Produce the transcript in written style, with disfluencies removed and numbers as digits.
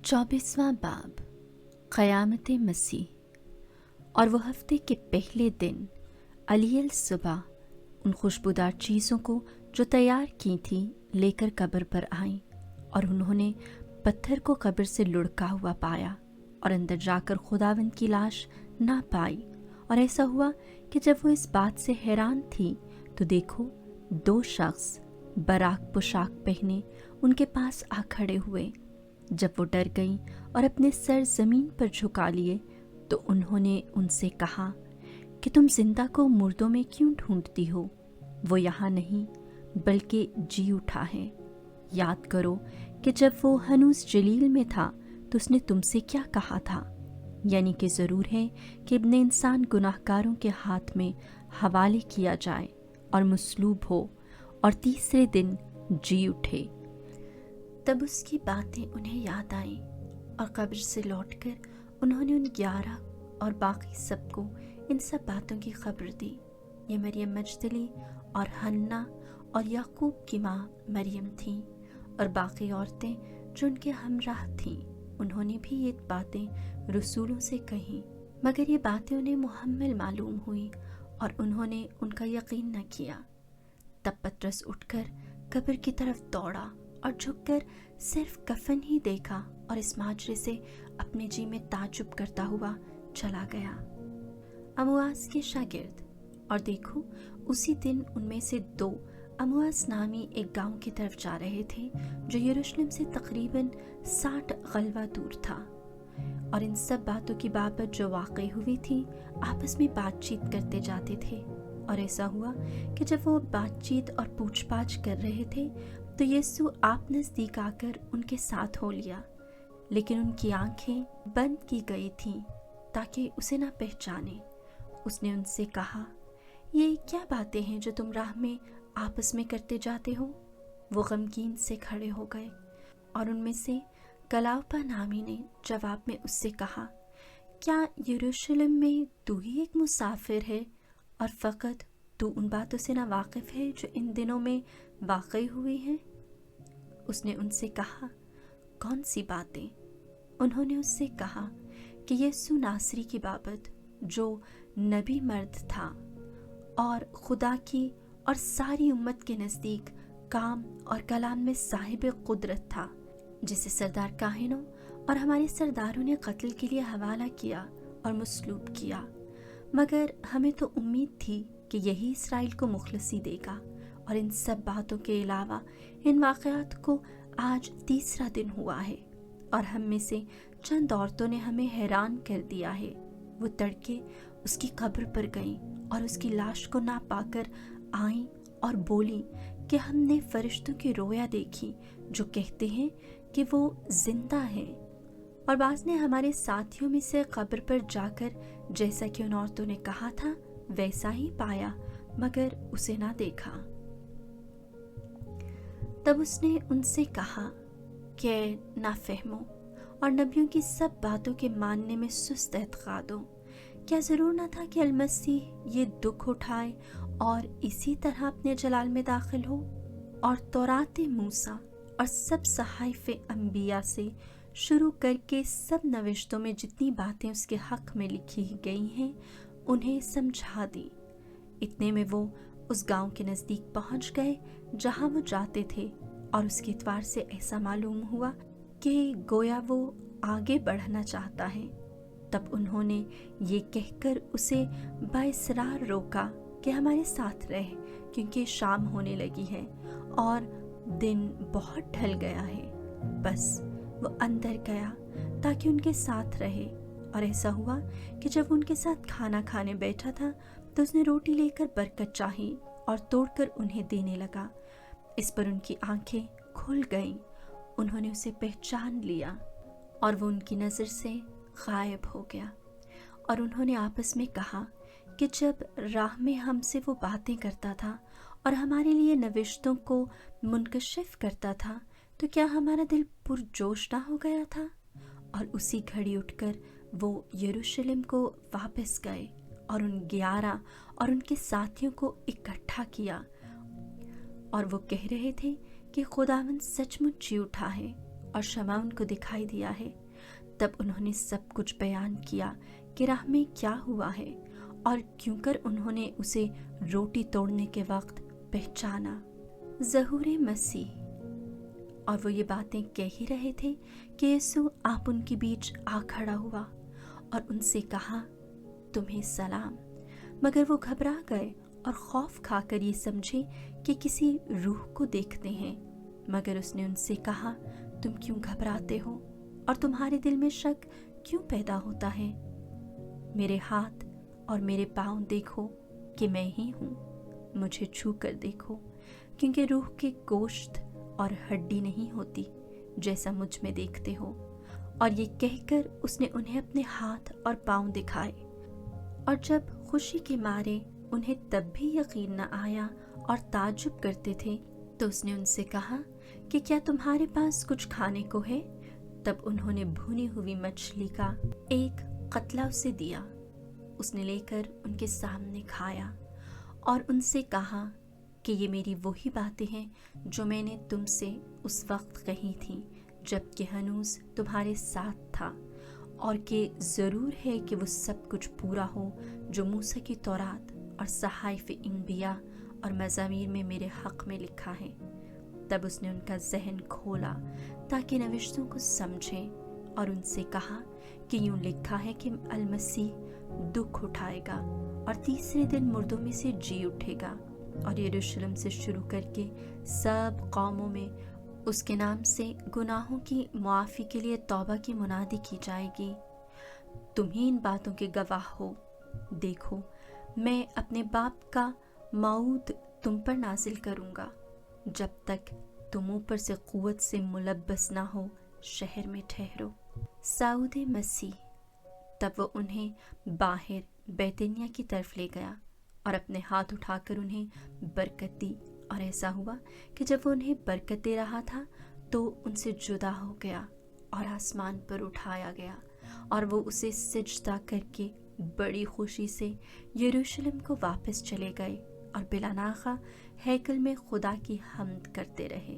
24वां बाब क़यामत मसीह। और वो हफ्ते के पहले दिन अलील सुबह उन खुशबूदार चीज़ों को जो तैयार की थी लेकर कब्र पर आईं, और उन्होंने पत्थर को कब्र से लुढ़का हुआ पाया और अंदर जाकर खुदावंद की लाश ना पाई। और ऐसा हुआ कि जब वो इस बात से हैरान थी तो देखो, 2 शख्स बराक पोशाक पहने उनके पास आ खड़े हुए। जब वो डर गईं और अपने सर जमीन पर झुका लिए तो उन्होंने उनसे कहा कि तुम जिंदा को मुर्दों में क्यों ढूंढती हो? वो यहाँ नहीं बल्कि जी उठा है। याद करो कि जब वो हनूस जलील में था तो उसने तुमसे क्या कहा था, यानी कि ज़रूर है कि इब्ने इंसान गुनाहगारों के हाथ में हवाले किया जाए और मसलूब हो और तीसरे दिन जी उठे। तब उसकी बातें उन्हें याद आईं और कब्र से लौटकर उन्होंने उन 11 और बाकी सबको इन सब बातों की खबर दी। ये मरियम मजदली और हन्ना और याकूब की माँ मरियम थीं और बाकी औरतें जो उनके हमराह थीं। उन्होंने भी ये बातें रसूलों से कहीं, मगर ये बातें उन्हें मुहम्मल मालूम हुई और उन्होंने उनका यकीन न किया। तब पतरस उठकर कब्र की तरफ दौड़ा और झुककर सिर्फ कफन ही देखा और इस माजरे से अपने जी में ताजुब करता हुआ चला गया। अमुआस के शागिर्द, और देखो उसी दिन उनमें से 2 अमुआस नामी एक गांव की तरफ जा रहे थे जो यरूशलेम से तकरीबन 60 गलवा दूर था। और इन सब बातों की बाबत जो वाक़ई हुई थी आपस में बातचीत करते जाते थे। और ऐसा हुआ कि जब वो बातचीत और पूछपाछ कर रहे थे तो यीशु आप नज़दीक आकर उनके साथ हो लिया, लेकिन उनकी आंखें बंद की गई थीं ताकि उसे ना पहचाने। उसने उनसे कहा, ये क्या बातें हैं जो तुम राह में आपस में करते जाते हो? वो गमगीन से खड़े हो गए और उनमें से कलावपा नामी ने जवाब में उससे कहा, क्या यरूशलेम में तू ही एक मुसाफिर है और फ़कत तू उन बातों से ना वाकिफ़ है जो इन दिनों में वाक़ई हुई हैं? उसने उनसे कहा, कौन सी बातें? उन्होंने उससे कहा कि यीशु नासरी की बाबत जो नबी मर्द था और खुदा की और सारी उम्मत के नज़दीक काम और कलाम में साहिब कुदरत था, जिसे सरदार काहिनों और हमारे सरदारों ने कत्ल के लिए हवाला किया और मसलूब किया। मगर हमें तो उम्मीद थी कि यही इसराइल को मुखलसी देगा। और इन सब बातों के अलावा इन वाक़यात को आज 3रा दिन हुआ है और हम में से चंद औरतों ने हमें हैरान कर दिया है। वो तड़के उसकी कब्र पर गईं और उसकी लाश को ना पाकर आईं और बोली कि हमने फरिश्तों की रोया देखी जो कहते हैं कि वो जिंदा है। और बाज़ ने हमारे साथियों में से कब्र पर जाकर जैसा कि उन औरतों ने कहा था वैसा ही पाया, मगर उसे ना देखा। तब उसने उनसे कहा कि नाफहमो और नबियों की सब बातों के मानने में सुस्त एतक़ाद हो, क्या ज़रूर ना था कि अलमसीह ये दुख उठाए और इसी तरह अपने जलाल में दाखिल हो? और तौरात मूसा और सब सहाइफ़े अंबिया से शुरू करके सब नविश्तों में जितनी बातें उसके हक़ में लिखी गई हैं उन्हें समझा दी। इतने में वो उस गांव के नज़दीक पहुंच गए जहां वो जाते थे, और उसके एतबार से ऐसा मालूम हुआ कि गोया वो आगे बढ़ना चाहता है। तब उन्होंने ये कहकर उसे बाइसरार रोका कि हमारे साथ रह, क्योंकि शाम होने लगी है और दिन बहुत ढल गया है। बस वो अंदर गया ताकि उनके साथ रहे। और ऐसा हुआ कि जब उनके साथ खाना खाने बैठा था तो उसने रोटी लेकर बरकत चाही और तोड़कर उन्हें देने लगा। इस पर उनकी आंखें खुल गईं, उन्होंने उसे पहचान लिया और वो उनकी नज़र से गायब हो गया। और उन्होंने आपस में कहा कि जब राह में हमसे वो बातें करता था और हमारे लिए नविश्तों को मुनकशिफ करता था तो क्या हमारा दिल पुरजोश ना हो गया था? और उसी घड़ी उठकर वो यरूशलेम को वापस गए और उन 11 और उनके साथियों को इकट्ठा किया। और वो कह रहे थे कि खुदावंद सचमुच जी उठा है और शमा उनको दिखाई दिया है। तब उन्होंने सब कुछ बयान किया कि राह में क्या हुआ है और क्यों कर उन्होंने उसे रोटी तोड़ने के वक्त पहचाना। ज़हूर मसीह। और वो ये बातें कह ही रहे थे कि यीशु आप उनके बीच आ खड़ा हुआ और उनसे कहा, तुम्हें सलाम। मगर वो घबरा गए और खौफ खाकर ये समझे कि किसी रूह को देखते हैं। मगर उसने उनसे कहा, तुम क्यों घबराते हो और तुम्हारे दिल में शक क्यों पैदा होता है? मेरे हाथ और मेरे पाँव देखो कि मैं ही हूँ। मुझे छू कर देखो, क्योंकि रूह के गोश्त और हड्डी नहीं होती जैसा मुझ में देखते हो। और ये कहकर उसने उन्हें अपने हाथ और पाँव दिखाए। और जब खुशी के मारे उन्हें तब भी यकीन न आया और ताज्जुब करते थे, तो उसने उनसे कहा कि क्या तुम्हारे पास कुछ खाने को है? तब उन्होंने भुनी हुई मछली का एक कतला उसे दिया। उसने लेकर उनके सामने खाया और उनसे कहा कि ये मेरी वही बातें हैं जो मैंने तुमसे उस वक्त कही थी जबकि हनूस तुम्हारे साथ था, और कि ज़रूर है कि वो सब कुछ पूरा हो जो मूसा की तौरात और सहाइफ इंबिया और मज़ामीर में मेरे हक़ में लिखा है। तब उसने उनका जहन खोला ताकि नविश्तों को समझें और उनसे कहा कि यूँ लिखा है कि अलमसीह दुख उठाएगा और तीसरे दिन मुर्दों में से जी उठेगा, और यरूशलेम से शुरू करके सब कौमों में उसके नाम से गुनाहों की मुआफ़ी के लिए तौबा की मुनादी की जाएगी। तुम ही इन बातों के गवाह हो। देखो, मैं अपने बाप का मऊद तुम पर नाजिल करूँगा जब तक तुम ऊपर से क़ुव्वत से मुलब्बस ना हो शहर में ठहरो। साऊद मसीह। तब वो उन्हें बाहर बैतनिया की तरफ ले गया और अपने हाथ उठाकर उन्हें बरकत दी। और ऐसा हुआ कि जब वो उन्हें बरकत दे रहा था तो उनसे जुदा हो गया और आसमान पर उठाया गया, और वो उसे सिजदा करके बड़ी खुशी से यरूशलेम को वापस चले गए और बिलानाखा हैकल में खुदा की हम्द करते रहे।